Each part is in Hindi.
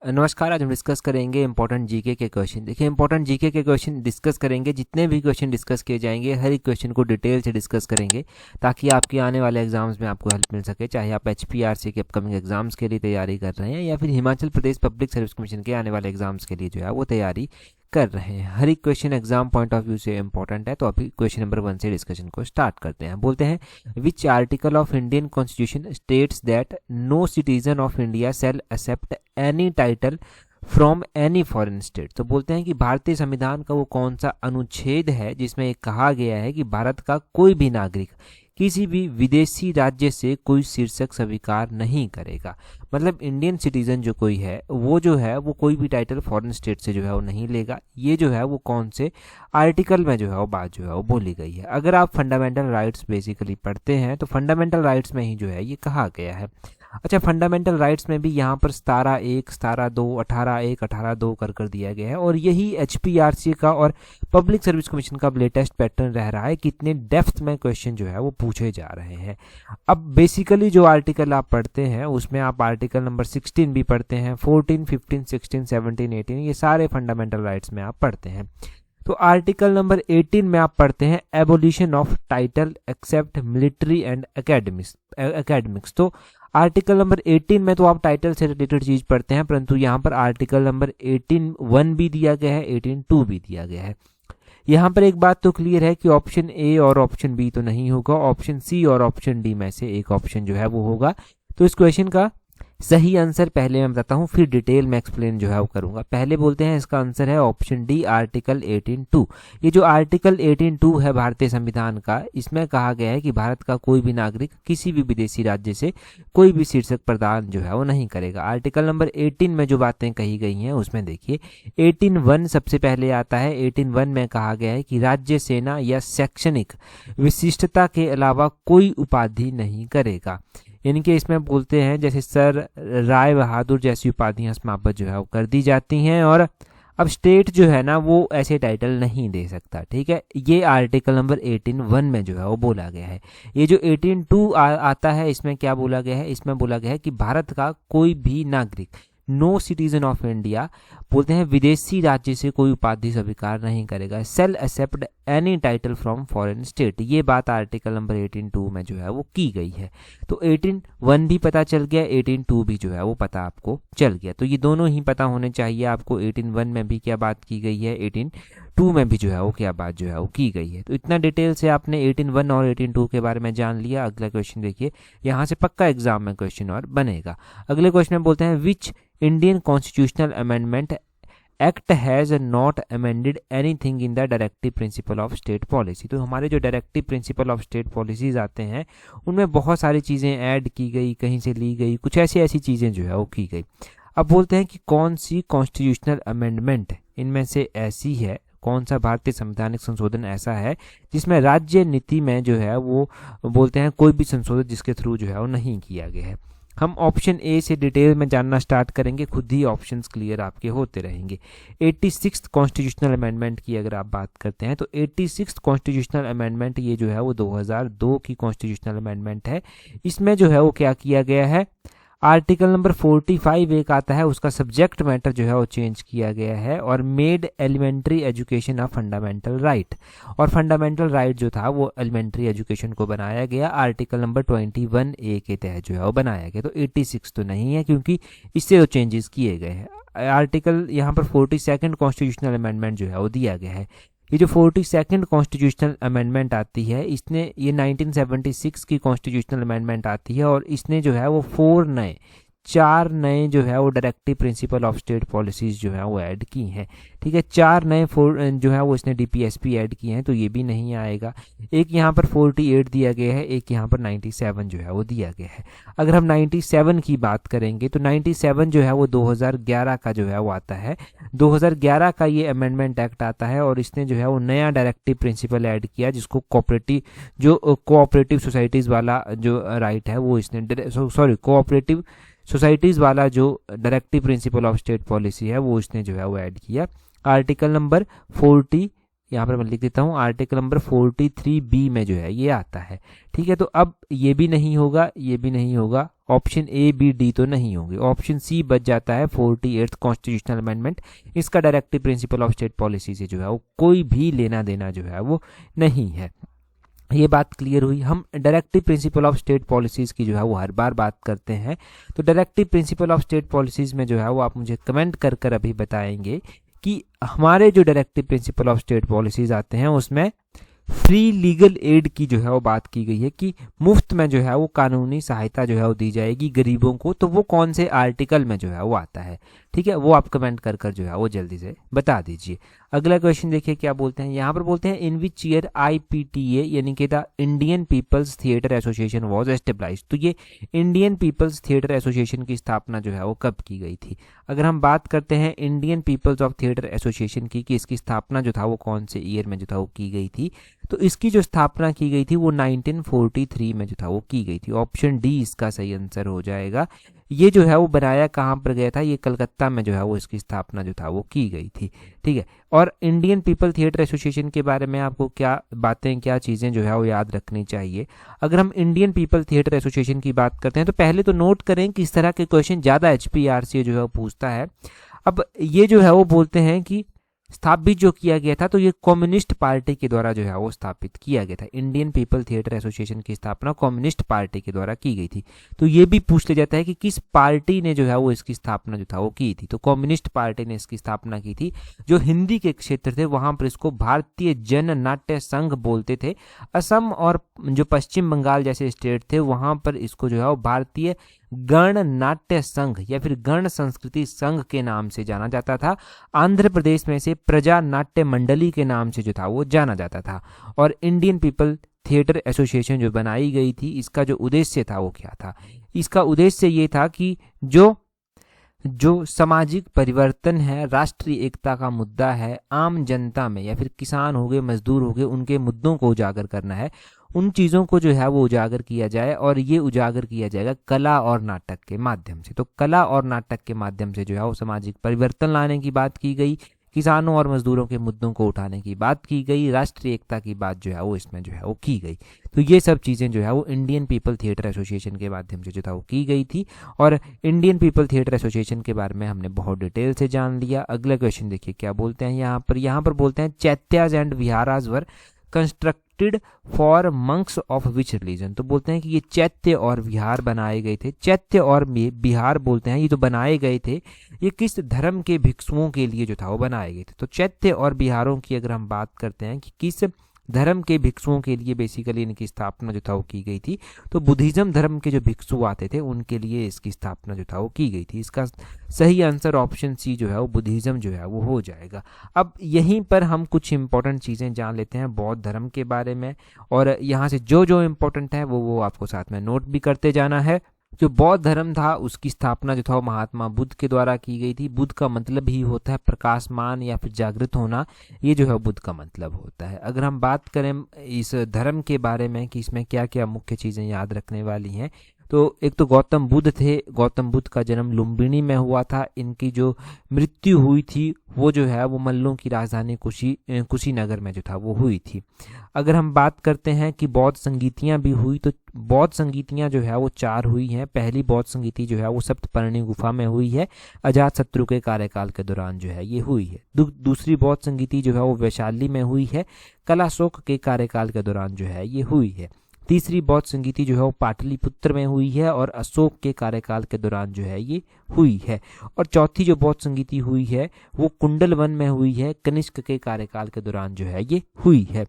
नमस्कार। आज हम डिस्कस करेंगे इंपॉर्टेंट जीके के क्वेश्चन। देखिए, इंपॉर्टेंट जीके के क्वेश्चन डिस्कस करेंगे। जितने भी क्वेश्चन डिस्कस किए जाएंगे हर एक क्वेश्चन को डिटेल से डिस्कस करेंगे ताकि आपके आने वाले एग्जाम्स में आपको हेल्प मिल सके। चाहे आप HPRC के अपकमिंग एग्जाम्स के लिए तैयारी कर रहे हैं या फिर Himachal Pradesh public service commission के आने वाले एग्जाम्स के लिए जो है वो तैयारी कर रहे हैं। हर एक question exam point of view से इंपॉर्टेंट है। तो अभी क्वेश्चन नंबर 1 से डिस्कशन को स्टार्ट करते हैं। बोलते हैं which article of Indian constitution states that no citizen of India shall accept any title from any foreign state. तो बोलते हैं कि भारतीय संविधान का वो कौन सा अनुच्छेद है जिसमें कहा गया है कि भारत का कोई भी नागरिक किसी भी विदेशी राज्य से कोई शीर्षक स्वीकार नहीं करेगा। मतलब इंडियन सिटीजन जो कोई है वो कोई भी टाइटल फॉरेन स्टेट से जो है वो नहीं लेगा। ये जो है वो कौन से आर्टिकल में जो है वो बात जो है वो बोली गई है। अगर आप फंडामेंटल राइट्स बेसिकली पढ़ते हैं तो फंडामेंटल राइट्स में ही जो है ये कहा गया है। अच्छा, फंडामेंटल राइट्स में भी यहाँ पर 17(1), 17(2), 18(1), 18(2) कर दिया गया है। और यही HPRC का और पब्लिक सर्विस कमीशन का लेटेस्ट पैटर्न रह रहा है। कितने डेप्थ में क्वेश्चन जो है वो पूछे जा रहे हैं। अब बेसिकली जो आर्टिकल आप पढ़ते हैं उसमें आप आर्टिकल नंबर 16 भी पढ़ते हैं, 14, 15, 16, 17, 18, ये सारे फंडामेंटल राइट्स में आप पढ़ते हैं। तो आर्टिकल नंबर 18 में आप पढ़ते हैं abolition of title except military and academics. तो आर्टिकल नंबर 18 में तो आप टाइटल से रिलेटेड चीज पढ़ते हैं, परंतु यहाँ पर आर्टिकल नंबर 18(1) भी दिया गया है, 18(2) भी दिया गया है। यहाँ पर एक बात तो क्लियर है कि ऑप्शन ए और ऑप्शन बी तो नहीं होगा, ऑप्शन सी और ऑप्शन डी में से एक ऑप्शन जो है वो होगा। तो इस क्वेश्चन का सही आंसर पहले मैं बताता हूँ, फिर डिटेल में एक्सप्लेन जो है वो करूंगा। पहले बोलते हैं इसका आंसर है ऑप्शन डी, आर्टिकल 18(2). ये जो आर्टिकल 18(2) है भारतीय संविधान का, इसमें कहा गया है कि भारत का कोई भी नागरिक किसी भी विदेशी राज्य से कोई भी शीर्षक प्रदान जो है वो नहीं करेगा। आर्टिकल नंबर 18 में जो बातें कही गई हैं उसमें देखिए 18(1) सबसे पहले आता है। 18(1) में कहा गया है कि राज्य, सेना या शैक्षणिक विशिष्टता के अलावा कोई उपाधि नहीं करेगा। यानी कि इसमें बोलते हैं जैसे सर, राय बहादुर जैसी उपाधियां समाप्त जो है वो कर दी जाती हैं और अब स्टेट जो है ना वो ऐसे टाइटल नहीं दे सकता। ठीक है, ये आर्टिकल नंबर 18(1) में जो है वो बोला गया है। ये जो 18(2) आता है इसमें क्या बोला गया है? इसमें बोला गया है कि भारत का कोई भी नागरिक, नो सिटीजन ऑफ इंडिया, बोलते हैं विदेशी राज्य से कोई उपाधि स्वीकार नहीं करेगा, shall accept any title from foreign state. ये बात आर्टिकल नंबर 18(2) में जो है वो की गई है। तो 18(1) भी पता चल गया, 18(2) भी जो है वो पता आपको चल गया। तो ये दोनों ही पता होने चाहिए आपको। 18(1) में भी क्या बात की गई है, 18(2) में भी जो है वो क्या बात जो है वो की गई है। तो इतना डिटेल से आपने 18(1) और 18(2) के बारे में जान लिया। अगला क्वेश्चन देखिए, यहाँ से पक्का एग्जाम में क्वेश्चन और बनेगा। अगले क्वेश्चन में बोलते हैं which Indian constitutional amendment act has not amended anything in the directive principle of state policy. तो हमारे जो directive principle of state policies आते हैं उनमें बहुत सारी चीज़ें ऐड की गई, कहीं से ली गई, कुछ ऐसी चीज़ें जो है वो की गई। अब बोलते हैं कि कौन सी कॉन्स्टिट्यूशनल अमेंडमेंट इनमें से ऐसी है, कौन सा भारतीय संवैधानिक संशोधन ऐसा है जिसमें राज्य नीति में जो है वो बोलते हैं कोई भी संशोधन जिसके थ्रू जो है वो नहीं किया गया है। हम ऑप्शन ए से डिटेल में जानना स्टार्ट करेंगे, खुद ही ऑप्शंस क्लियर आपके होते रहेंगे। 86th कॉन्स्टिट्यूशनल अमेंडमेंट की अगर आप बात करते हैं तो 86th कॉन्स्टिट्यूशनल अमेंडमेंट ये जो है वो 2002 की कॉन्स्टिट्यूशनल अमेंडमेंट है। इसमें जो है वो क्या किया गया है, आर्टिकल नंबर 45 एक आता है, उसका सब्जेक्ट मैटर जो है वो चेंज किया गया है और made elementary education a fundamental right. और फंडामेंटल राइट जो था वो एलिमेंट्री एजुकेशन को बनाया गया आर्टिकल नंबर 21(a) के तहत जो है वो बनाया गया। तो 86 तो नहीं है क्योंकि इससे तो चेंजेस किए गए हैं। आर्टिकल यहाँ पर 42nd कॉन्स्टिट्यूशनल अमेंडमेंट जो है वो दिया गया है। ये जो 42nd कॉन्स्टिट्यूशनल अमेंडमेंट आती है, इसने ये 1976 की कॉन्स्टिट्यूशनल अमेंडमेंट आती है और इसने जो है वो 4 नए जो है वो directive principle of state policies जो है वो ऐड की हैं। ठीक है, 4 नए जो है वो इसने DPSP ऐड किए हैं, तो ये भी नहीं आएगा। एक यहाँ पर 48 दिया गया है, एक यहाँ पर 97 जो है वो दिया गया है। अगर हम 97 की बात करेंगे तो 97 जो है वो 2011 का जो है वो आता है। 2011 का ये अमेंडमेंट एक्ट आता है और इसने जो है वो नया डायरेक्टिव प्रिंसिपल ऐड किया जिसको कोऑपरेटिव सोसाइटीज़ वाला जो राइट है वो इसने कोऑपरेटिव सोसाइटीज़ वाला जो directive principle of state policy है वो इसने जो है वो ऐड किया। आर्टिकल नंबर 40 यहाँ पर मैं लिख देता हूँ, आर्टिकल नंबर 43B में जो है ये आता है। ठीक है, तो अब ये भी नहीं होगा, ये भी नहीं होगा, ऑप्शन ए बी डी तो नहीं होंगे, ऑप्शन सी बच जाता है 48th कॉन्स्टिट्यूशनल अमेंडमेंट। इसका directive principle of state policy से जो है वो कोई भी लेना देना जो है वो नहीं है। ये बात क्लियर हुई। हम directive principle of state policies की जो है वो हर बार बात करते हैं, तो directive principle of state policies में जो है वो आप मुझे कमेंट कर कर अभी बताएंगे कि हमारे जो directive principle of state policies आते हैं उसमें फ्री लीगल एड की जो है वो बात की गई है कि मुफ्त में जो है वो कानूनी सहायता जो है वो दी जाएगी गरीबों को, तो वो कौन से आर्टिकल में जो है वो आता है। ठीक है, वो आप कमेंट कर कर जो है वो जल्दी से बता दीजिए। अगला क्वेश्चन देखिए क्या बोलते हैं, यहाँ पर बोलते हैं इन विच ईयर IPTA यानी कि the Indian Peoples Theatre Association was establish. तो ये इंडियन पीपल्स थिएटर एसोसिएशन की स्थापना जो है वो कब की गई थी। अगर हम बात करते हैं Indian peoples of theatre association की कि इसकी स्थापना जो था वो कौन से ईयर में जो था वो की गई थी, तो इसकी जो स्थापना की गई थी वो 1943 में जो था वो की गई थी। ऑप्शन डी इसका सही आंसर हो जाएगा। ये जो है वो बनाया कहाँ पर गया था, ये कलकत्ता में जो है वो इसकी स्थापना जो था वो की गई थी। ठीक है, और इंडियन पीपल थिएटर एसोसिएशन के बारे में आपको क्या बातें, क्या चीज़ें जो है वो याद रखनी चाहिए। अगर हम इंडियन पीपल थिएटर एसोसिएशन की बात करते हैं तो पहले तो नोट करें कि इस तरह के क्वेश्चन ज़्यादा HPRC जो है वो पूछता है। अब ये जो है वो बोलते हैं कि स्थापित जो किया गया था तो ये कम्युनिस्ट पार्टी के द्वारा जो है वो स्थापित किया गया था। इंडियन पीपल थिएटर एसोसिएशन की स्थापना कम्युनिस्ट पार्टी के द्वारा की गई थी। तो ये भी पूछ लिया जाता है कि किस पार्टी ने जो है वो इसकी स्थापना जो था वो की थी, तो कम्युनिस्ट पार्टी ने इसकी स्थापना की थी। जो हिंदी के क्षेत्र थे वहां पर इसको भारतीय जन नाट्य संघ बोलते थे। असम और जो पश्चिम बंगाल जैसे स्टेट थे वहां पर इसको जो है वो भारतीय गण नाट्य संघ या फिर गण संस्कृति संघ के नाम से जाना जाता था। आंध्र प्रदेश में से प्रजा नाट्य मंडली के नाम से जो था वो जाना जाता था। और इंडियन पीपल थिएटर एसोसिएशन जो बनाई गई थी इसका जो उद्देश्य था वो क्या था, इसका उद्देश्य ये था कि जो सामाजिक परिवर्तन है, राष्ट्रीय एकता का मुद्दा है, आम जनता में या फिर किसान हो गए, मजदूर हो गए, उनके मुद्दों को उजागर करना है, उन चीज़ों को जो है वो उजागर किया जाए। और ये उजागर किया जाएगा कला और नाटक के माध्यम से। तो कला और नाटक के माध्यम से जो है वो सामाजिक परिवर्तन लाने की बात की गई, किसानों और मजदूरों के मुद्दों को उठाने की बात की गई, राष्ट्रीय एकता की बात जो है वो इसमें जो है वो की गई। तो ये सब चीज़ें जो है वो इंडियन पीपल थिएटर एसोसिएशन के माध्यम से जो था वो की गई थी। और इंडियन पीपल थिएटर एसोसिएशन के बारे में हमने बहुत डिटेल से जान लिया। अगला क्वेश्चन देखिए क्या बोलते हैं यहाँ पर बोलते हैं chaityas and viharas were constructed for monks of which religion. तो बोलते हैं कि ये चैत्य और विहार बनाए गए थे। चैत्य और विहार बोलते हैं ये जो बनाए गए थे ये किस धर्म के भिक्षुओं के लिए जो था वो बनाए गए थे। तो चैत्य और विहारों की अगर हम बात करते हैं कि किस धर्म के भिक्षुओं के लिए बेसिकली इनकी स्थापना जो था वो की गई थी, तो बुद्धिज्म धर्म के जो भिक्षु आते थे उनके लिए इसकी स्थापना जो था वो की गई थी। इसका सही आंसर ऑप्शन सी जो है वो बुद्धिज्म जो है वो हो जाएगा। अब यहीं पर हम कुछ इंपॉर्टेंट चीज़ें जान लेते हैं बौद्ध धर्म के बारे में, और यहाँ से जो जो इम्पोर्टेंट है वो आपको साथ में नोट भी करते जाना है। जो बौद्ध धर्म था उसकी स्थापना जो था वो महात्मा बुद्ध के द्वारा की गई थी। बुद्ध का मतलब ही होता है प्रकाशमान या फिर जागृत होना, ये जो है बुद्ध का मतलब होता है। अगर हम बात करें इस धर्म के बारे में कि इसमें क्या क्या मुख्य चीज़ें याद रखने वाली हैं, तो एक तो गौतम बुद्ध थे। गौतम बुद्ध का जन्म लुम्बिनी में हुआ था। इनकी जो मृत्यु हुई थी वो जो है वो मल्लों की राजधानी कुशीनगर में जो था वो हुई थी। अगर हम बात करते हैं कि बौद्ध संगीतियाँ भी हुई, तो बौद्ध संगीतियाँ जो है वो 4 हुई हैं। पहली बौद्ध संगीति जो है वो सप्तपर्णी गुफा में हुई है, अजातशत्रु के कार्यकाल के दौरान जो है ये हुई है। दूसरी बौद्ध संगीति जो है वो वैशाली में हुई है, कलाशोक के कार्यकाल के दौरान जो है ये हुई है। तीसरी बौद्ध संगीति जो है वो पाटलिपुत्र में हुई है और अशोक के कार्यकाल के दौरान जो है ये हुई है। और चौथी जो बौद्ध संगीति हुई है वो कुंडलवन में हुई है, कनिष्क के कार्यकाल के दौरान जो है ये हुई है।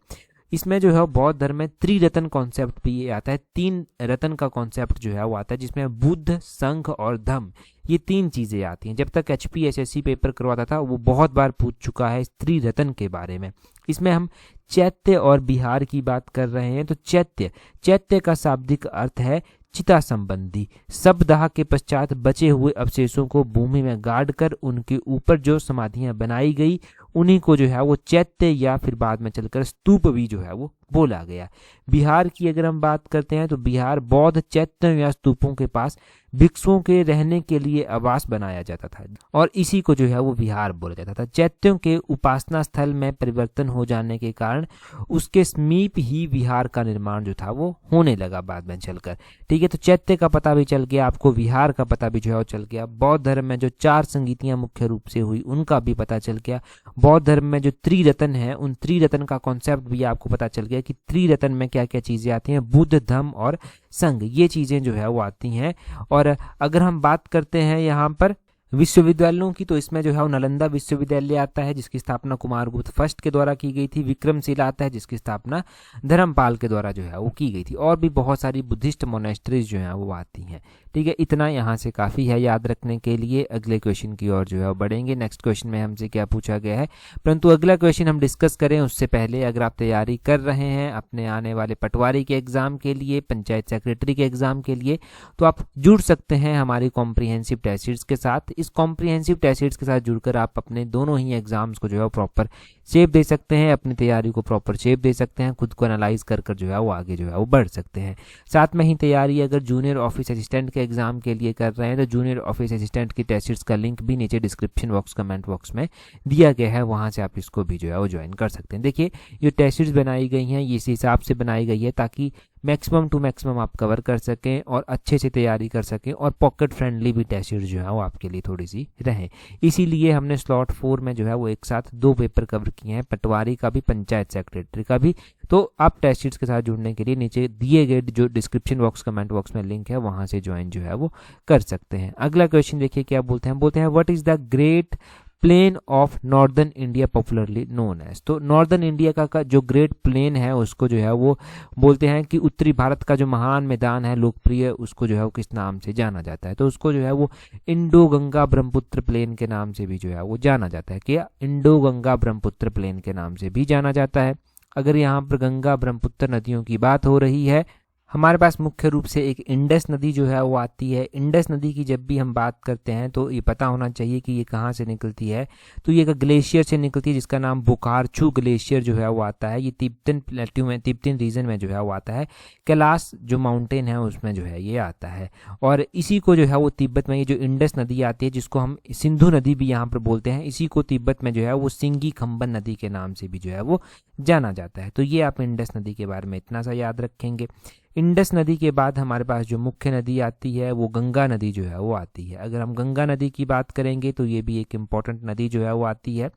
इसमें जो है बौद्ध धर्म में त्रिरत्न कॉन्सेप्ट भी ये आता है। 3 रत्न का कॉन्सेप्ट जो है वो आता है, जिसमें बुद्ध, संघ और धम्म, ये 3 चीज़ें आती हैं। जब तक HPSSC पेपर करवाता था वो बहुत बार पूछ चुका है इस त्रिरत्न के बारे में। इसमें हम चैत्य और विहार की बात कर रहे हैं। तो चैत्य का शाब्दिक अर्थ है चिता संबंधी। शवदाह के पश्चात बचे हुए अवशेषों को भूमि में गाड़ कर उनके ऊपर जो समाधियां बनाई गई उन्हीं को जो है वो चैत्य या फिर बाद में चलकर स्तूप भी जो है वो बोला गया। बिहार की अगर हम बात करते हैं तो बिहार बौद्ध चैत्यों या स्तूपों के पास भिक्षुओं के रहने के लिए आवास बनाया जाता था और इसी को जो है वो विहार बोला जाता था। चैत्यों के उपासना स्थल में परिवर्तन हो जाने के कारण उसके समीप ही विहार का निर्माण जो था वो होने लगा बाद में चलकर। ठीक है, तो चैत्य का पता भी चल गया आपको, विहार का पता भी जो है वो चल गया। बौद्ध धर्म में जो 4 संगीतियां मुख्य रूप से हुई उनका भी पता चल गया। बौद्ध धर्म में जो त्रिरत्न है उन त्रिरत्न का कॉन्सेप्ट भी आपको पता चल गया कि त्रिरत्न में क्या क्या चीजें आती हैं, बुद्ध धम्म और संघ, ये चीजें जो है वो आती हैं। और अगर हम बात करते हैं यहाँ पर विश्वविद्यालयों की, तो इसमें जो है वो नालंदा विश्वविद्यालय आता है जिसकी स्थापना कुमारगुप्त फर्स्ट के द्वारा की गई थी। विक्रमशिला आता है जिसकी स्थापना धर्मपाल के द्वारा जो है वो की गई थी। और भी बहुत सारी बुद्धिस्ट मोनेस्ट्रीज जो है वो आती हैं। ठीक है, इतना यहाँ से काफ़ी है याद रखने के लिए। अगले क्वेश्चन की ओर जो है वो बढ़ेंगे। नेक्स्ट क्वेश्चन में हमसे क्या पूछा गया है, परंतु अगला क्वेश्चन हम डिस्कस करें उससे पहले अगर आप तैयारी कर रहे हैं अपने आने वाले पटवारी के एग्जाम के लिए, पंचायत सेक्रेटरी के एग्जाम के लिए, तो आप जुड़ सकते हैं हमारी कॉम्प्रिहेंसिव टेस्ट सीरीज के साथ। इस कॉम्प्रिहेंसिव टेस्ट सीरीज के साथ जुड़कर आप अपने दोनों ही एग्जाम्स को जो है प्रॉपर शेप दे सकते हैं, अपनी तैयारी को प्रॉपर शेप दे सकते हैं, खुद को एनालाइज कर जो है वो आगे जो है वो बढ़ सकते हैं। साथ में ही तैयारी अगर जूनियर ऑफिस असिस्टेंट के एग्जाम के लिए कर रहे हैं तो जूनियर ऑफिस असिस्टेंट की टेस्ट सीरीज का लिंक भी नीचे डिस्क्रिप्शन बॉक्स कमेंट बॉक्स में दिया गया है, वहां से आप इसको भी जो है वो ज्वाइन कर सकते हैं। देखिए ये टेस्ट सीरीज बनाई गई हैं, ये इस हिसाब से बनाई गई है ताकि मैक्सिमम टू मैक्सिमम आप कवर कर सकें और अच्छे से तैयारी कर सकें और पॉकेट फ्रेंडली भी टेस्ट सीरीज जो है वो आपके लिए थोड़ी सी रहे। इसीलिए हमने स्लॉट 4 में जो है वो एक साथ 2 पेपर कवर किए हैं, पटवारी का भी पंचायत सेक्रेटरी का भी। तो आप टेस्ट सीरीज के साथ जुड़ने के लिए नीचे दिए गए जो डिस्क्रिप्शन बॉक्स कमेंट बॉक्स में लिंक है वहां से ज्वाइन जो है वो कर सकते हैं। अगला क्वेश्चन देखिए क्या बोलते हैं what is the great plain of northern India popularly known as. तो नॉर्दर्न इंडिया का जो ग्रेट प्लेन है उसको जो है वो बोलते हैं कि उत्तरी भारत का जो महान मैदान है लोकप्रिय, उसको जो है वो किस नाम से जाना जाता है। तो उसको जो है वो इंडो गंगा ब्रह्मपुत्र प्लेन के नाम से भी जो है वो जाना जाता है। क्या इंडो गंगा ब्रह्मपुत्र प्लेन के नाम से भी जाना जाता है। अगर यहाँ पर गंगा ब्रह्मपुत्र नदियों की बात हो रही है, हमारे पास मुख्य रूप से एक इंडस नदी जो है वो आती है। इंडस नदी की जब भी हम बात करते हैं तो ये पता होना चाहिए कि ये कहाँ से निकलती है। तो ये एक ग्लेशियर से निकलती है जिसका नाम बुकारचू ग्लेशियर जो है वो आता है। ये तिब्बतन प्लेट्यू में, तिब्बतन रीजन में जो है वो आता है। कैलाश जो माउंटेन है उसमें जो है ये आता है। और इसी को जो है वो तिब्बत में ये जो इंडस नदी आती है जिसको हम सिंधु नदी भी यहाँ पर बोलते हैं, इसी को तिब्बत में जो है वो सिंगी खम्बन नदी के नाम से भी जो है वो जाना जाता है। तो ये आप इंडस नदी के बारे में इतना सा याद रखेंगे। इंडस नदी के बाद हमारे पास जो मुख्य नदी आती है वो गंगा नदी जो है वो आती है। अगर हम गंगा नदी की बात करेंगे तो ये भी एक इम्पॉर्टेंट नदी जो है वो आती है।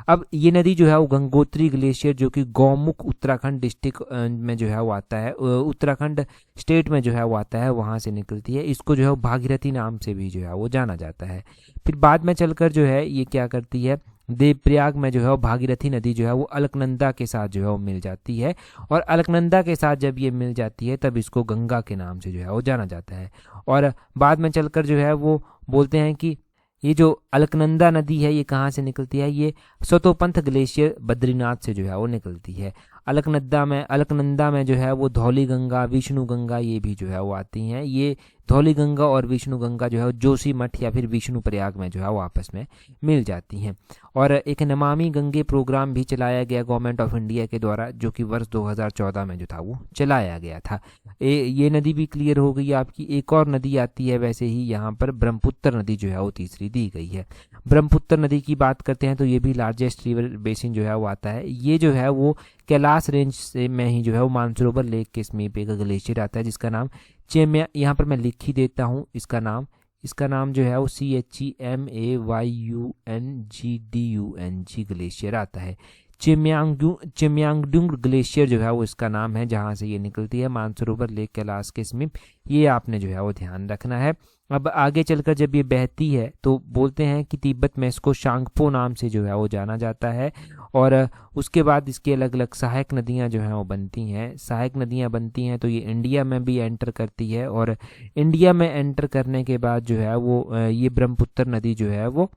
अब ये नदी जो है वो गंगोत्री ग्लेशियर जो कि गौमुख उत्तराखंड डिस्ट्रिक्ट में जो है वो आता है, उत्तराखंड स्टेट में जो है वो आता है, वहाँ से निकलती है। इसको जो है वो भागीरथी नाम से भी जो है वो जाना जाता है। फिर बाद में चलकर जो है ये क्या करती है, देवप्रयाग में जो है वो भागीरथी नदी जो है वो अलकनंदा के साथ जो है वो मिल जाती है। और अलकनंदा के साथ जब ये मिल जाती है तब इसको गंगा के नाम से जो है वो जाना जाता है। और बाद में चलकर जो है वो बोलते हैं कि ये जो अलकनंदा नदी है ये कहाँ से निकलती है, ये सतोपंथ ग्लेशियर बद्रीनाथ से जो है वो निकलती है। अलकनंदा में जो है वो धौली गंगा, विष्णु गंगा ये भी जो है वो आती हैं। ये धौली गंगा और विष्णु गंगा जो है वो जोशी मठ या फिर विष्णु प्रयाग में जो है वो आपस में मिल जाती हैं। और एक नमामि गंगे प्रोग्राम भी चलाया गया गवर्नमेंट ऑफ इंडिया के द्वारा, जो कि वर्ष 2014 में जो था वो चलाया गया था। ये नदी भी क्लियर हो गई आपकी। एक और नदी आती है वैसे ही यहाँ पर, ब्रह्मपुत्र नदी जो है वो तीसरी दी गई है। ब्रह्मपुत्र नदी की बात करते हैं तो ये भी लार्जेस्ट रिवर बेसिन जो है वो आता है। ये जो है वो कैलाश रेंज से में ही जो है वो मानसरोवर लेक के समीप एक ग्लेशियर आता है जिसका नाम चेम्या, यहाँ पर मैं लिख ही देता हूँ इसका नाम जो है वो CHEMAYUNGDUNG ग्लेशियर आता है। चिम्यांगडुंग ग्लेशियर जो है वो इसका नाम है, जहाँ से ये निकलती है मानसरोवर लेक कैलाश के समीप। ये आपने जो है वो ध्यान रखना है। अब आगे चलकर जब ये बहती है तो बोलते हैं कि तिब्बत में इसको शांगपो नाम से जो है वो जाना जाता है। और उसके बाद इसकी अलग अलग सहायक नदियां जो हैं वो बनती हैं। सहायक नदियां बनती हैं तो ये इंडिया में भी एंटर करती है। और इंडिया में एंटर करने के बाद जो है वो ये ब्रह्मपुत्र नदी जो है वो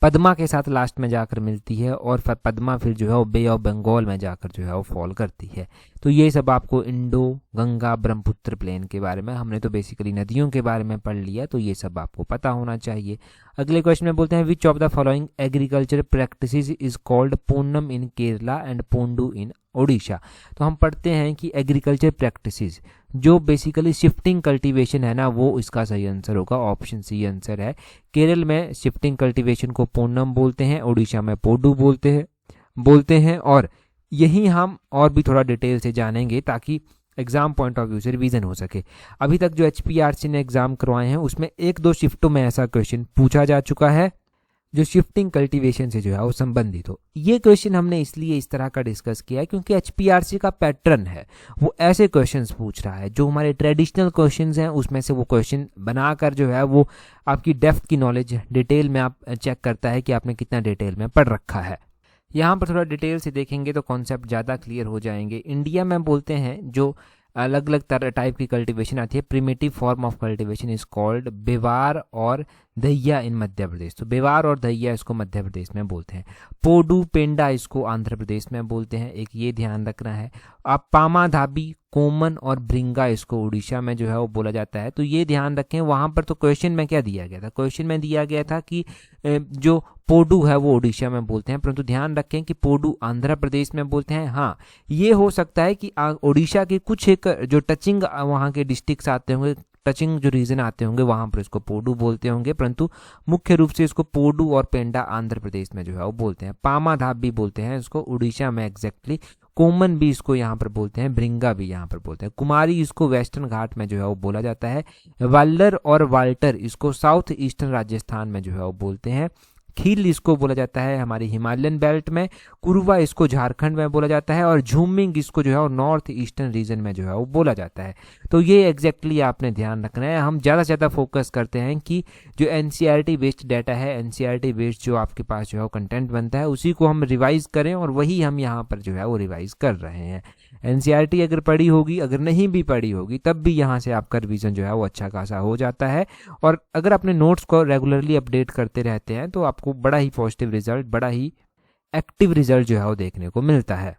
पद्मा के साथ लास्ट में जाकर मिलती है। और पद्मा फिर जो है वो बे ऑफ बंगाल में जाकर जो है वो फॉल करती है। तो तो ये सब आपको इंडो गंगा ब्रह्मपुत्र प्लेन के बारे में, हमने तो बेसिकली नदियों के बारे में पढ़ लिया, तो ये सब आपको पता होना चाहिए। अगले क्वेश्चन में बोलते हैं which of the following agriculture practices is called Punam in Kerala and Pondu in Odisha. तो हम पढ़ते हैं कि एग्रीकल्चर प्रैक्टिसेस जो बेसिकली शिफ्टिंग कल्टीवेशन है ना, वो इसका सही आंसर होगा, ऑप्शन सी आंसर है। केरल में शिफ्टिंग कल्टीवेशन को पूनम बोलते हैं, ओडिशा में पोडू बोलते हैं और यही हम और भी थोड़ा डिटेल से जानेंगे ताकि एग्जाम पॉइंट ऑफ व्यू से रिवीजन हो सके। अभी तक जो एचपीआरसी ने एग्जाम करवाए हैं उसमें 1-2 शिफ्टों में ऐसा क्वेश्चन पूछा जा चुका है जो शिफ्टिंग कल्टीवेशन से जो है वो संबंधित हो। ये क्वेश्चन हमने इसलिए इस तरह का डिस्कस किया है क्योंकि एचपीआरसी का पैटर्न है, वो ऐसे क्वेश्चंस पूछ रहा है जो हमारे ट्रेडिशनल क्वेश्चंस हैं उसमें से वो क्वेश्चन बनाकर जो है वो आपकी डेप्थ की नॉलेज डिटेल में आप चेक करता है कि आपने कितना डिटेल में पढ़ रखा है। यहाँ पर थोड़ा डिटेल से देखेंगे तो कॉन्सेप्ट ज़्यादा क्लियर हो जाएंगे। इंडिया में बोलते हैं जो अलग अलग तरह टाइप की कल्टीवेशन आती है, primitive form of cultivation is called Bewar और दहिया इन मध्य प्रदेश। तो बेवार और दहिया इसको मध्य प्रदेश में बोलते हैं। पोडू पेंडा इसको आंध्र प्रदेश में बोलते हैं, एक ये ध्यान रखना है। आप पामा धाबी कोमन और ब्रिंगा इसको उड़ीसा में जो है वो बोला जाता है। तो ये ध्यान रखें, वहाँ पर तो क्वेश्चन में क्या दिया गया था, क्वेश्चन में दिया गया था कि जो पोडू है वो उड़ीसा में बोलते हैं, परंतु ध्यान रखें कि पोडू आंध्र प्रदेश में बोलते हैं। हाँ, ये हो सकता है कि उड़ीसा के कुछ एक जो टचिंग वहाँ के डिस्ट्रिक्ट्स आते होंगे, टचिंग जो रीजन आते होंगे वहाँ पर इसको पोडू बोलते होंगे, परंतु मुख्य रूप से इसको पोडू और पेंडा आंध्र प्रदेश में जो है वो बोलते हैं। पामा धाब भी बोलते हैं इसको उड़ीसा में एग्जैक्टली, कोमन भी इसको यहाँ पर बोलते हैं, ब्रिंगा भी यहाँ पर बोलते हैं, कुमारी इसको वेस्टर्न घाट में जो है वो बोला जाता है, वाल्लर और वाल्टर इसको साउथ ईस्टर्न राजस्थान में जो है वो बोलते हैं, खील इसको बोला जाता है हमारी हिमालयन बेल्ट में, कुरुवा इसको झारखंड में बोला जाता है और झूमिंग इसको जो है वो नॉर्थ ईस्टर्न रीजन में जो है वो बोला जाता है। तो ये एग्जैक्टली आपने ध्यान रखना है। हम ज़्यादा से ज़्यादा फोकस करते हैं कि जो एनसीईआरटी बेस्ड डाटा है, एनसीईआरटी बेस्ड जो आपके पास जो है वो कंटेंट बनता है उसी को हम रिवाइज करें और वही हम यहाँ पर जो है वो रिवाइज कर रहे हैं। एनसीईआरटी अगर पढ़ी होगी, अगर नहीं भी पढ़ी होगी, तब भी यहाँ से आपका रिवीजन जो है वो अच्छा खासा हो जाता है। और अगर अपने नोट्स को रेगुलरली अपडेट करते रहते हैं तो आपको बड़ा ही पॉजिटिव रिजल्ट, बड़ा ही एक्टिव रिजल्ट जो है वो देखने को मिलता है।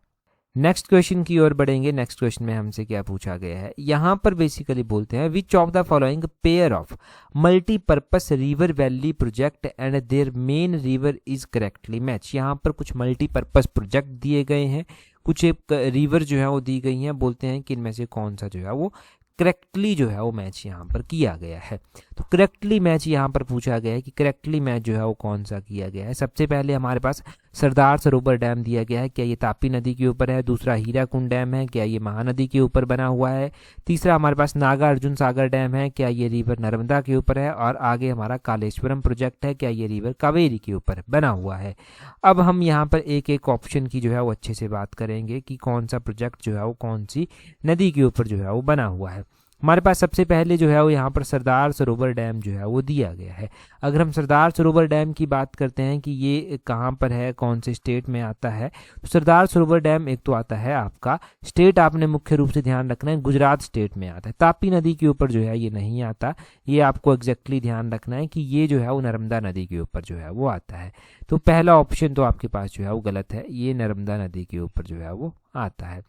नेक्स्ट क्वेश्चन की ओर बढ़ेंगे। नेक्स्ट क्वेश्चन में हमसे क्या पूछा गया है, यहाँ पर बेसिकली बोलते हैं which of the following pair of multipurpose river valley project and their main river is correctly match. यहाँ पर कुछ मल्टीपर्पस प्रोजेक्ट दिए गए हैं, कुछ एक रिवर जो है वो दी गई हैं, बोलते हैं कि इनमें से कौन सा जो है वो करेक्टली जो है वो मैच यहाँ पर किया गया है। तो करेक्टली मैच यहाँ पर पूछा गया है कि करेक्टली मैच जो है वो कौन सा किया गया है। सबसे पहले हमारे पास सरदार सरोवर डैम दिया गया है, क्या ये तापी नदी के ऊपर है। दूसरा हीराकुंड डैम है, क्या ये महानदी के ऊपर बना हुआ है। तीसरा हमारे पास नागा अर्जुन सागर डैम है, क्या ये रिवर नर्मदा के ऊपर है। और आगे हमारा कालेश्वरम प्रोजेक्ट है, क्या ये रिवर कावेरी के ऊपर बना हुआ है। अब हम यहाँ पर एक एक ऑप्शन की जो है वो अच्छे से बात करेंगे कि कौन सा प्रोजेक्ट जो है वो कौन सी नदी के ऊपर जो है वो बना हुआ है। हमारे पास सबसे पहले जो है वो यहाँ पर सरदार सरोवर डैम जो है वो दिया गया है। अगर हम सरदार सरोवर डैम की बात करते हैं कि ये कहाँ पर है, कौन से स्टेट में आता है, तो सरदार सरोवर डैम एक तो आता है आपका स्टेट, आपने मुख्य रूप से ध्यान रखना है गुजरात स्टेट में आता है। तापी नदी के ऊपर जो है ये नहीं आता, ये आपको एग्जैक्टली ध्यान रखना है कि ये जो है वो नर्मदा नदी के ऊपर जो है वो आता है। तो पहला ऑप्शन तो आपके पास जो है वो गलत है, ये नर्मदा नदी के ऊपर जो है वो आता है।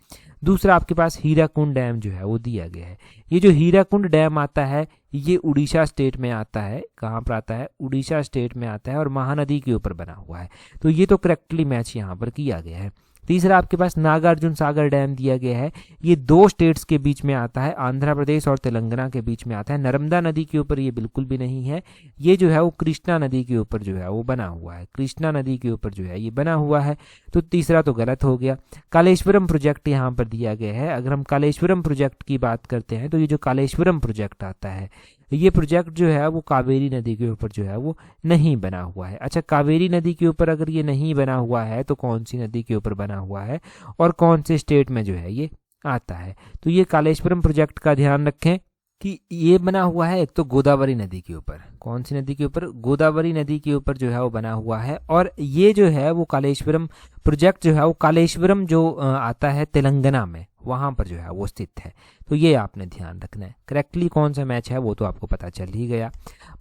दूसरा आपके पास हीराकुंड डैम जो है वो दिया गया है। ये जो हीराकुंड डैम आता है ये उड़ीसा स्टेट में आता है। कहाँ पर आता है, उड़ीसा स्टेट में आता है और महानदी के ऊपर बना हुआ है। तो ये तो करेक्टली मैच यहाँ पर किया गया है। तीसरा आपके पास नागार्जुन सागर डैम दिया गया है, ये दो स्टेट्स के बीच में आता है, आंध्र प्रदेश और तेलंगाना के बीच में आता है। नर्मदा नदी के ऊपर ये बिल्कुल भी नहीं है, ये जो है वो कृष्णा नदी के ऊपर जो है वो बना हुआ है, कृष्णा नदी के ऊपर जो है ये बना हुआ है। तो तीसरा तो गलत हो गया। कालेश्वरम प्रोजेक्ट यहाँ पर दिया गया है। अगर हम कालेश्वरम प्रोजेक्ट की बात करते हैं तो ये जो कालेश्वरम प्रोजेक्ट आता है ये प्रोजेक्ट जो है वो कावेरी नदी के ऊपर जो है वो नहीं बना हुआ है। अच्छा, कावेरी नदी के ऊपर अगर ये नहीं बना हुआ है तो कौन सी नदी के ऊपर बना हुआ है और कौन से स्टेट में जो है ये आता है। तो ये कालेश्वरम प्रोजेक्ट का ध्यान रखें कि ये बना हुआ है एक तो गोदावरी नदी के ऊपर। कौन सी नदी के ऊपर, गोदावरी नदी के ऊपर जो है वो बना हुआ है। और ये जो है वो कालेश्वरम प्रोजेक्ट जो है वो कालेश्वरम जो आता है तेलंगाना में, वहाँ पर जो है वो स्थित है। तो ये आपने ध्यान रखना है। करेक्टली कौन सा मैच है वो तो आपको पता चल ही गया।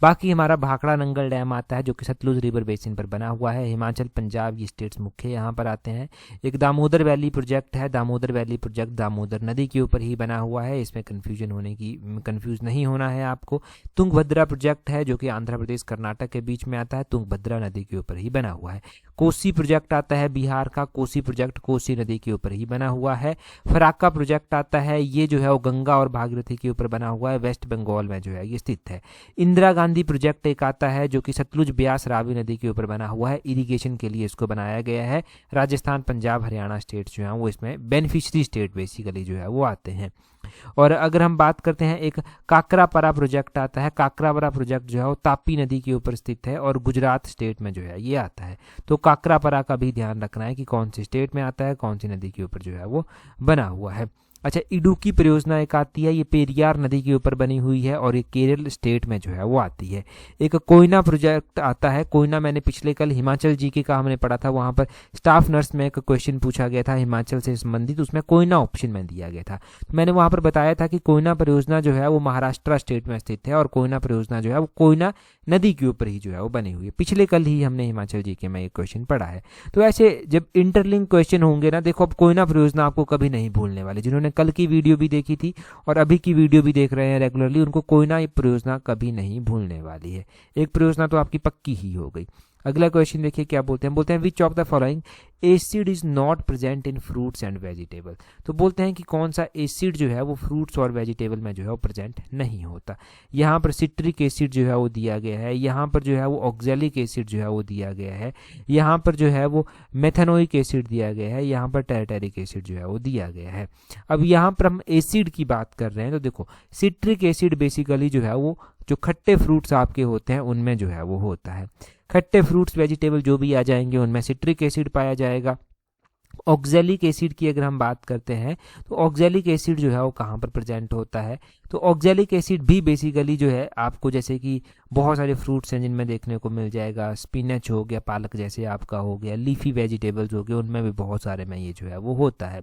बाकी हमारा भाखड़ा नंगल डैम आता है जो कि सतलुज रिवर बेसिन पर बना हुआ है। हिमाचल, पंजाब ये स्टेट्स मुख्य यहाँ पर आते हैं। एक दामोदर वैली प्रोजेक्ट है। दामोदर वैली प्रोजेक्ट दामोदर नदी के ऊपर ही बना हुआ है, इसमें कंफ्यूज नहीं होना है आपको। तुंगभद्रा प्रोजेक्ट है जो कि आंध्र प्रदेश कर्नाटक के बीच में आता है, तुंगभद्रा नदी के ऊपर ही बना हुआ है। कोसी प्रोजेक्ट आता है बिहार का, कोसी प्रोजेक्ट कोसी नदी के ऊपर ही बना हुआ है। फराक्का प्रोजेक्ट आता है, ये जो है वो गंगा और भागीरथी के ऊपर बना हुआ है, वेस्ट बंगाल में जो है ये स्थित है। इंदिरा गांधी प्रोजेक्ट एक आता है जो कि सतलुज, ब्यास, रावी नदी के ऊपर बना हुआ है, इरिगेशन के लिए इसको बनाया गया है। राजस्थान, पंजाब, हरियाणा स्टेट जो है वो इसमें बेनिफिशियरी स्टेट बेसिकली जो है वो आते हैं। और अगर हम बात करते हैं, एक काकरापरा प्रोजेक्ट आता है। काकरापरा प्रोजेक्ट जो है वो तापी नदी के ऊपर स्थित है और गुजरात स्टेट में जो है ये आता है। तो काकरापरा का भी ध्यान रखना है कि कौन सी स्टेट में आता है, कौन सी नदी के ऊपर जो है वो बना हुआ है। अच्छा, इडुक्की परियोजना एक आती है, ये पेरियार नदी के ऊपर बनी हुई है और ये केरल स्टेट में जो है वो आती है। एक कोयना प्रोजेक्ट आता है। कोयना मैंने पिछले कल हिमाचल जीके का हमने पढ़ा था, वहाँ पर स्टाफ नर्स में एक क्वेश्चन पूछा गया था हिमाचल से संबंधित, उसमें कोयना ऑप्शन में दिया गया था। तो मैंने वहाँ पर बताया था कि कोयना परियोजना जो है वो महाराष्ट्र स्टेट में स्थित है और कोयना परियोजना जो है वो कोयना नदी के ऊपर ही जो है वो बनी हुई है। पिछले कल ही हमने हिमाचल जीके में एक क्वेश्चन पढ़ा है। तो ऐसे जब इंटरलिंक क्वेश्चन होंगे ना, देखो अब कोयना परियोजना आपको कभी नहीं भूलने वाले। जिन्होंने कल की वीडियो भी देखी थी और अभी की वीडियो भी देख रहे हैं रेगुलरली, उनको कोयना परियोजना कभी नहीं भूलने वाली है। एक परियोजना तो आपकी पक्की ही हो गई। अगला क्वेश्चन देखिए क्या बोलते हैं which of the following acid is not present in fruits and vegetable. तो बोलते हैं कि कौन सा एसिड जो है वो फ्रूट्स और वेजिटेबल में जो है वो प्रेजेंट नहीं होता। यहाँ पर सिट्रिक एसिड जो है वो दिया गया है, यहाँ पर जो है वो ऑक्जेलिक एसिड जो है वो दिया गया है, यहाँ पर जो है वो मेथेनोइक एसिड दिया गया है, यहाँ पर टैरेटेरिक एसिड जो है वो दिया गया है। अब यहाँ पर हम एसिड की बात कर रहे हैं तो देखो सिट्रिक एसिड बेसिकली जो है वो जो खट्टे फ्रूट्स आपके होते हैं उनमें जो है वो होता है। खट्टे फ्रूट्स वेजिटेबल जो भी आ जाएंगे उनमें सिट्रिक एसिड पाया जाएगा। ऑक्जेलिक एसिड की अगर हम बात करते हैं तो ऑक्जेलिक एसिड जो है वो कहाँ पर प्रेजेंट होता है, तो ऑक्जेलिक एसिड भी बेसिकली जो है आपको जैसे कि बहुत सारे फ्रूट्स हैं जिनमें देखने को मिल जाएगा। स्पिनच हो गया, पालक जैसे आपका हो गया, लीफी वेजिटेबल्स हो गए, उनमें भी बहुत सारे में ये जो है वो होता है।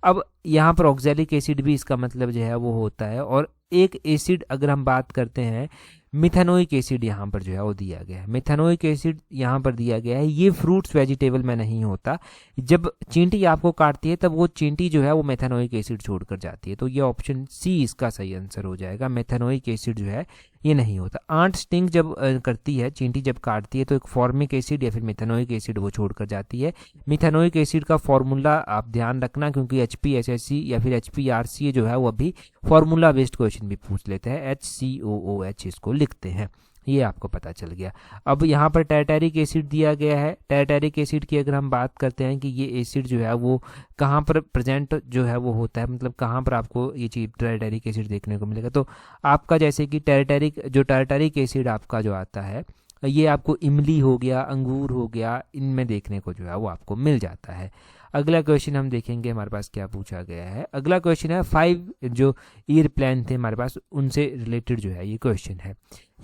अब यहाँ पर ऑक्जेलिक एसिड भी इसका मतलब जो है वो होता है। और एक एसिड अगर हम बात करते हैं मिथेनोइक एसिड यहाँ पर जो है वो दिया गया है। मिथेनोइक एसिड यहाँ पर दिया गया है, ये फ्रूट्स वेजिटेबल में नहीं होता। जब चींटी आपको काटती है तब वो चींटी जो है वो मेथेनोइक एसिड छोड़कर जाती है। तो ये ऑप्शन सी इसका सही आंसर हो जाएगा। मेथेनोइक एसिड जो है ये नहीं होता। आंट स्टिंग जब करती है, चींटी जब काटती है तो एक फॉर्मिक एसिड या फिर मिथेनोइक एसिड वो छोड़कर जाती है। मिथेनोइक एसिड का फॉर्मूला आप ध्यान रखना, क्योंकि HPSSC या फिर HPRCA जो है वो अभी फॉर्मूला बेस्ड क्वेश्चन भी पूछ लेते हैं। HCOOH इसको लिखते हैं, ये आपको पता चल गया। अब यहाँ पर टैरेटेरिक एसिड दिया गया है। टैरेटेरिक एसिड की अगर हम बात करते हैं कि ये एसिड जो है वो कहाँ पर प्रेजेंट जो है वो होता है, मतलब कहाँ पर आपको ये चीज टैरेटेरिक एसिड देखने को मिलेगा, तो आपका जैसे कि टैरेटेरिक एसिड आपका जो आता है ये आपको इमली हो गया, अंगूर हो गया, इनमें देखने को जो है वो आपको मिल जाता है। अगला क्वेश्चन हम देखेंगे हमारे पास क्या पूछा गया है। अगला क्वेश्चन है 5 जो ईयर प्लान थे हमारे पास उनसे रिलेटेड जो है ये क्वेश्चन है।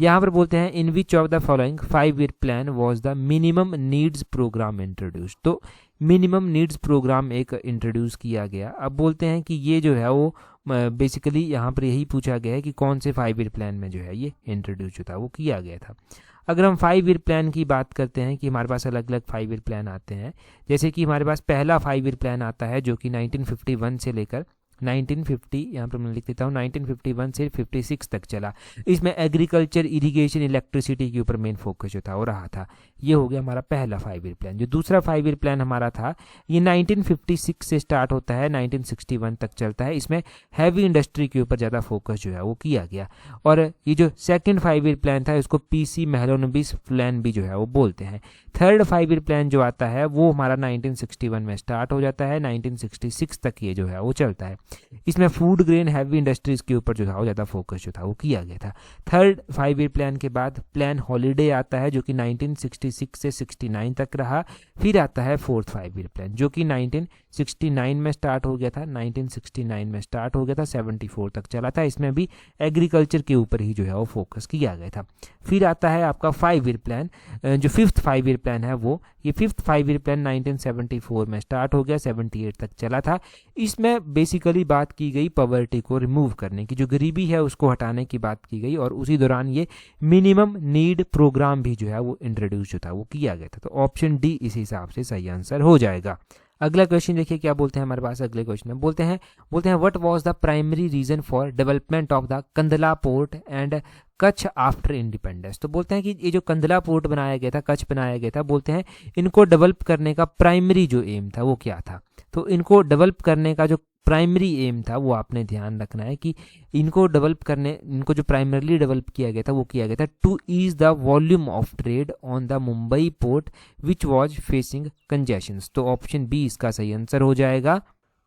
यहाँ पर बोलते हैं in which of the following 5 year plan was the minimum needs programme introduce. तो मिनिमम नीड्स प्रोग्राम एक इंट्रोड्यूस किया गया। अब बोलते हैं कि ये जो है वो बेसिकली यहाँ पर यही पूछा गया है कि कौन से 5 ईयर प्लान में जो है ये इंट्रोड्यूस जो था वो किया गया था। अगर हम 5 ईयर प्लान की बात करते हैं कि हमारे पास अलग अलग 5 ईयर प्लान आते हैं, जैसे कि हमारे पास पहला 5 ईयर प्लान आता है जो कि 1951 से लेकर 1950, यहाँ पर मैं लिख देता हूँ 1951 से 56 तक चला। इसमें एग्रीकल्चर, इरिगेशन, इलेक्ट्रिसिटी के ऊपर मेन फोकस जो था वो रहा था। ये हो गया हमारा पहला 5 ईयर प्लान। जो दूसरा 5 ईयर प्लान हमारा था ये 1956 से स्टार्ट होता है, 1961 तक चलता है। इसमें हैवी इंडस्ट्री के ऊपर ज़्यादा फोकस जो है वो किया गया। और ये जो सेकेंड 5 ईयर प्लान था इसको PC मेहलोनोबिस प्लान भी जो है वो बोलते हैं। थर्ड 5 ईयर प्लान जो आता है वो हमारा 1961 में स्टार्ट हो जाता है, 1966 तक ये जो है वो चलता है। इसमें फूड ग्रेन हैवी इंडस्ट्रीज के ऊपर जो था वो ज़्यादा फोकस जो था वो किया गया था। थर्ड 5 ईयर प्लान के बाद प्लान हॉलीडे आता है जो कि 1966 से 69 तक रहा। फिर आता है फोर्थ 5 ईयर प्लान जो कि 1969 में स्टार्ट हो गया था, 1969 में स्टार्ट हो गया था, 74 तक चला था। इसमें भी एग्रीकल्चर के ऊपर ही जो है वो फोकस किया गया था। फिर आता है आपका 5 ईयर प्लान, जो फिफ्थ 5 ईयर प्लान है वो, ये फिफ्थ 5 ईयर प्लान 1974 में स्टार्ट हो गया, 78 तक चला था। इसमें बेसिकली बेसिकली बात की गई पॉवर्टी को रिमूव करने की, जो गरीबी है उसको हटाने की बात की गई, और उसी दौरान ये मिनिमम नीड प्रोग्राम भी जो है वो इंट्रोड्यूस जो था वो किया गया था। तो ऑप्शन डी इस हिसाब से सही आंसर हो जाएगा। अगला क्वेश्चन देखिए क्या बोलते हैं हमारे पास। अगले क्वेश्चन में बोलते हैं what was the primary reason for development of the Kandla port and Kutch after independence. तो बोलते हैं कि ये जो कंदला पोर्ट बनाया गया था, कच्छ बनाया गया था, बोलते हैं इनको डेवलप करने का प्राइमरी जो एम था वो क्या था। तो इनको डेवलप करने का जो प्राइमरी एम था वो आपने ध्यान रखना है कि इनको जो प्राइमरली डेवलप किया गया था वो किया गया था to ease the volume of trade on the Mumbai port which was facing congestions. तो ऑप्शन बी इसका सही आंसर हो जाएगा।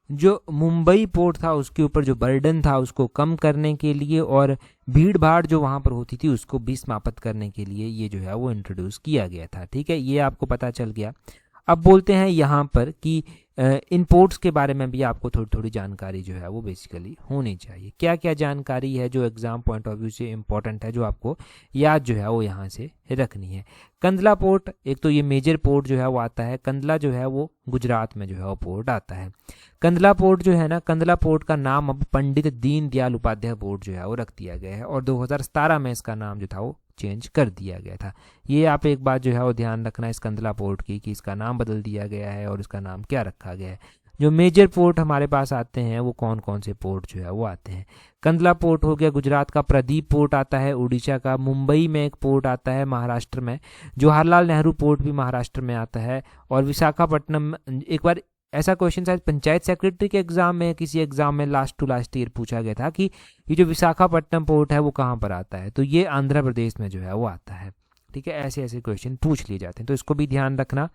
जो मुंबई पोर्ट था उसके ऊपर जो बर्डन था उसको कम करने के लिए और भीड़ भाड़ जो वहाँ पर होती थी उसको भी समाप्त करने के लिए ये जो है वो इंट्रोड्यूस किया गया था। ठीक है, ये आपको पता चल गया। अब बोलते हैं यहाँ पर कि इन पोर्ट्स के बारे में भी आपको थोड़ी थोड़ी जानकारी जो है वो बेसिकली होनी चाहिए। क्या क्या जानकारी है जो एग्जाम पॉइंट ऑफ व्यू से इंपॉर्टेंट है, जो आपको याद जो है वो यहाँ से रखनी है। कंदला पोर्ट, एक तो ये मेजर पोर्ट जो है वो आता है। कंदला जो है वो गुजरात में जो है वो पोर्ट आता है। कंदला पोर्ट जो है ना, कंदला पोर्ट का नाम अब पंडित दीनदयाल उपाध्याय पोर्ट जो है वो रख दिया गया है, और 2017 में इसका नाम जो था वो चेंज कर दिया गया था। ये आप एक बात जो है वो ध्यान रखना इस कंदला पोर्ट की कि इसका नाम बदल दिया गया है और इसका नाम क्या रखा गया है। जो मेजर पोर्ट हमारे पास आते हैं वो कौन कौन से पोर्ट जो है वो आते हैं। कंदला पोर्ट हो गया गुजरात का, प्रदीप पोर्ट आता है उड़ीसा का, मुंबई में एक पोर्ट आता है महाराष्ट्र में, जवाहरलाल नेहरू पोर्ट भी महाराष्ट्र में आता है, और विशाखापट्टनम। एक बार ऐसा क्वेश्चन शायद पंचायत सेक्रेटरी के एग्जाम में, किसी एग्जाम में लास्ट ईयर पूछा गया था कि ये जो विशाखापट्टनम पोर्ट है वो कहाँ पर आता है, तो ये आंध्र प्रदेश में जो है वो आता है। ठीक है, ऐसे ऐसे क्वेश्चन पूछ लिए जाते हैं, तो इसको भी ध्यान रखना,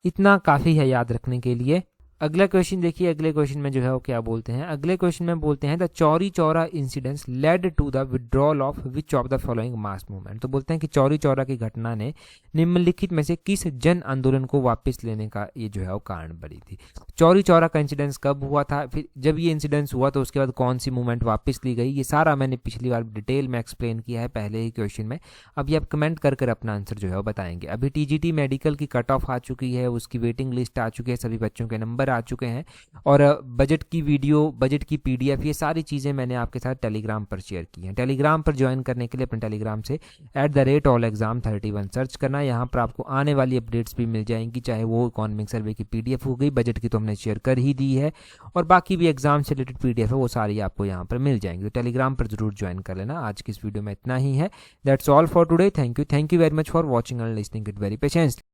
इतना काफ़ी है याद रखने के लिए। अगला क्वेश्चन देखिए, अगले क्वेश्चन में जो है वो क्या बोलते हैं। अगले क्वेश्चन में बोलते हैं the Chauri Chaura incidents led to the withdrawal of which of the following mass movement. तो बोलते हैं कि चौरी चौरा की घटना ने निम्नलिखित में से किस जन आंदोलन को वापस लेने का ये जो है वो कारण बनी थी। चौरी चौरा का इंसिडेंस कब हुआ था, फिर जब ये इंसिडेंस हुआ तो उसके बाद कौन सी मूवमेंट वापस ली गई, ये सारा मैंने पिछली बार डिटेल में एक्सप्लेन किया है पहले ही क्वेश्चन में। अभी आप कमेंट कर अपना आंसर जो है वो बताएंगे। अभी टीजीटी मेडिकल की कट ऑफ आ चुकी है, उसकी वेटिंग लिस्ट आ चुकी है, सभी बच्चों के नंबर आ चुके हैं, और बजट की वीडियो, बजट की पीडीएफ, ये सारी चीज़ें मैंने आपके साथ टेलीग्राम पर शेयर की हैं। टेलीग्राम पर ज्वाइन करने के लिए अपने टेलीग्राम से @allexam31 सर्च करना। यहाँ पर आपको आने वाली अपडेट्स भी मिल जाएंगी, चाहे वो इकोनॉमिक सर्वे की पीडीएफ हो गई, बजट की तो हमने शेयर कर ही दी है, और बाकी भी एग्जाम से रिलेटेड पीडीएफ है वो सारी आपको यहाँ पर मिल जाएंगी। तो टेलीग्राम पर जरूर ज्वाइन कर लेना। आज की इस वीडियो में इतना ही है। That's all for today. Thank you very much for watching and listening it very patiently.